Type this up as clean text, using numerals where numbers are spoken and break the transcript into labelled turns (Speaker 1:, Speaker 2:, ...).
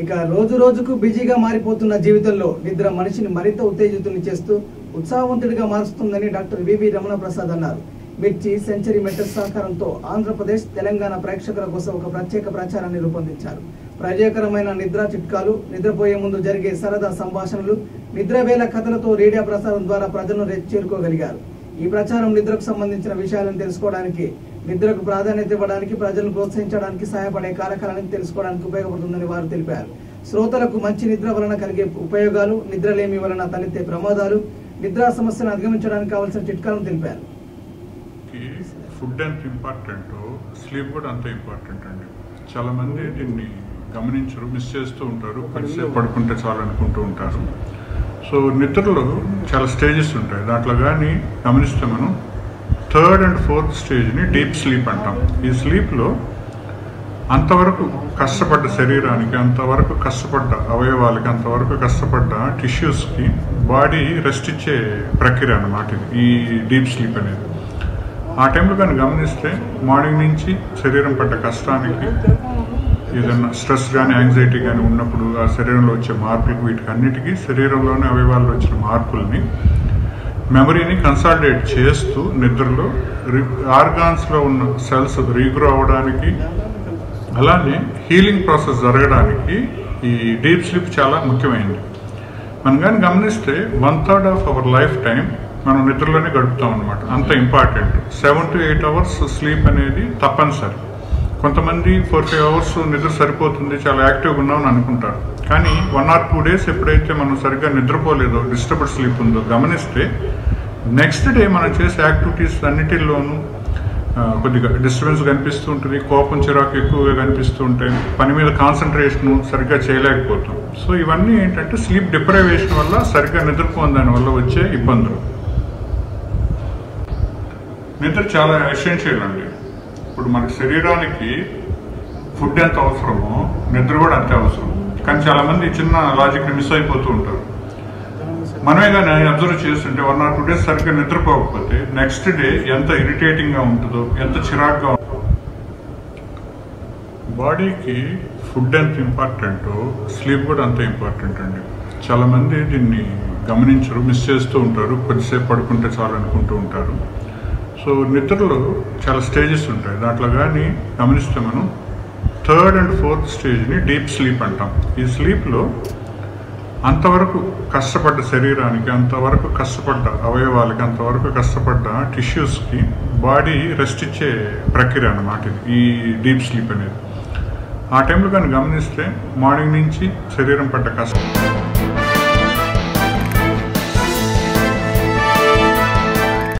Speaker 1: ఇక రోజు రోజుకు బిజీగా మారిపోతున్న జీవితంలో నిద్ర మనిషిని మరింత ఉత్తేజితుల్ని చేస్తూ ఉత్సాహవంతుడిగా మారుస్తుందని డాక్టర్ వివి రమణ ప్రసాద్ అన్నారు. మిర్చి సెంచరీ మెటల్ సహకారంతో ఆంధ్రప్రదేశ్ తెలంగాణ ప్రేక్షకుల కోసం ఒక ప్రత్యేక ప్రచారాన్ని రూపొందించారు. ప్రయోజకరమైన నిద్ర చిట్కాలు, నిద్రపోయే ముందు జరిగే సరదా సంభాషణలు, నిద్రవేళ కథలతో రేడియో ప్రసారం ద్వారా ప్రజలను చేరుకోగలిగారు. ఈ ప్రచారం నిద్రకు సంబంధించిన విషయాలను తెలుసుకోవడానికి, నిద్రకు ప్రాధాన్యత ఇవ్వడానికి, ప్రజలను ప్రోత్సహించడానికి సహాయపడే కారకాలను తెలుసుకోవడానికి ఉపయోగపడుతుందని వారు తెలిపారు. శ్రోతలకు మంచి నిద్ర వలన కలిగే ఉపయోగాలు, నిద్రలేమి వలన తలెత్తే ప్రమాదాలు, నిద్రా సమస్యను అధిగమించడానికి కావాల్సిన చిట్కాలను తెలిపారు.
Speaker 2: ఫుడ్ ఎంత ఇంపార్టెంట్, స్లీప్ కూడా అంత ఇంపార్టెంట్ అండి. చాలా మంది దీన్ని గమనించరు, మిస్ చేస్తూ ఉంటారు. కొద్దిసేపు పడుకుంటే చాలు అనుకుంటూ ఉంటారు. సో నిద్రలో చాలా స్టేజెస్ ఉంటాయి. దాంట్లో కానీ గమనిస్తే మనం 3rd and 4th స్టేజ్ని deep sleep అంటాం. ఈ స్లీప్లో అంతవరకు కష్టపడ్డ శరీరానికి, అంతవరకు కష్టపడ్డ అవయవాలకి, అంతవరకు కష్టపడ్డ టిష్యూస్కి బాడీ రెస్ట్ ఇచ్చే ప్రక్రియ అన్నమాట ఈ డీప్ స్లీప్ అనేది. ఆ టైంలో కానీ గమనిస్తే మార్నింగ్ నుంచి శరీరం పడ్డ కష్టానికి, ఏదైనా స్ట్రెస్ కానీ యాంగ్జైటీ కానీ ఉన్నప్పుడు ఆ శరీరంలో వచ్చే మార్పులకు, వీటికి అన్నిటికీ శరీరంలోని అవయవాల్లో వచ్చిన మార్పుల్ని, మెమరీని కన్సాలిడేట్ చేస్తూ నిద్రలో ఆర్గాన్స్లో ఉన్న సెల్స్ రీగ్రో అవ్వడానికి, అలానే హీలింగ్ ప్రాసెస్ జరగడానికి ఈ డీప్ స్లీప్ చాలా ముఖ్యమైనది. మనం కానీ గమనిస్తే 1/3 ఆఫ్ అవర్ లైఫ్ టైం మనం నిద్రలోనే గడుపుతాం అనమాట. అంత ఇంపార్టెంట్. 7 to 8 hours స్లీప్ అనేది తప్పనిసరి. కొంతమంది 4-5 hours నిద్ర సరిపోతుంది, చాలా యాక్టివ్గా ఉన్నామని అనుకుంటారు. కానీ 1 or 2 days ఎప్పుడైతే మనం సరిగ్గా నిద్రపోలేదో, డిస్టర్బ్డ్ స్లీప్ ఉందో గమనిస్తే నెక్స్ట్ డే మనం చేసే యాక్టివిటీస్ అన్నిటిలోనూ కొద్దిగా డిస్టర్బెన్స్ కనిపిస్తూ ఉంటుంది, కోపం చిరాకు ఎక్కువగా కనిపిస్తూ ఉంటాయి, పని మీద కాన్సన్ట్రేషన్ సరిగ్గా చేయలేకపోతాం. సో ఇవన్నీ ఏంటంటే స్లీప్ డిప్రైవేషన్ వల్ల, సరిగ్గా నిద్రపోని దానివల్ల వచ్చే ఇబ్బందులు. నిద్ర చాలా ఎసెన్షియల్ అండి. ఇప్పుడు మన శరీరానికి ఫుడ్ ఎంత అవసరమో నిద్ర కూడా అంతే అవసరం. కానీ చాలామంది చిన్న లాజిక్ని మిస్ అయిపోతూ ఉంటారు. మనమే కానీ అబ్జర్వ్ చేస్తుంటే 1 or 2 days సరిగ్గా నిద్రపోకపోతే నెక్స్ట్ డే ఎంత ఇరిటేటింగ్గా ఉంటుందో, ఎంత చిరాగ్గా ఉంటుందో. బాడీకి ఫుడ్ ఎంత ఇంపార్టెంటో స్లీప్ కూడా అంత ఇంపార్టెంట్ అండి. చాలామంది దీన్ని గమనించరు, మిస్ చేస్తూ ఉంటారు. కొద్దిసేపు పడుకుంటే చాలు అనుకుంటూ ఉంటారు. సో నిద్రలో చాలా స్టేజెస్ ఉంటాయి. దాంట్లో కానీ గమనిస్తే మనం 3rd and 4th స్టేజ్ని deep sleep అంటాం. ఈ స్లీప్లో అంతవరకు కష్టపడ్డ శరీరానికి, అంతవరకు కష్టపడ్డ అవయవాలకి, అంతవరకు కష్టపడ్డ టిష్యూస్కి బాడీ రెస్ట్ ఇచ్చే ప్రక్రియ అన్నమాట ఈ డీప్ స్లీప్ అనేది. ఆ టైంలో కానీ గమనిస్తే మార్నింగ్ నుంచి శరీరం పడ్డ కష్టం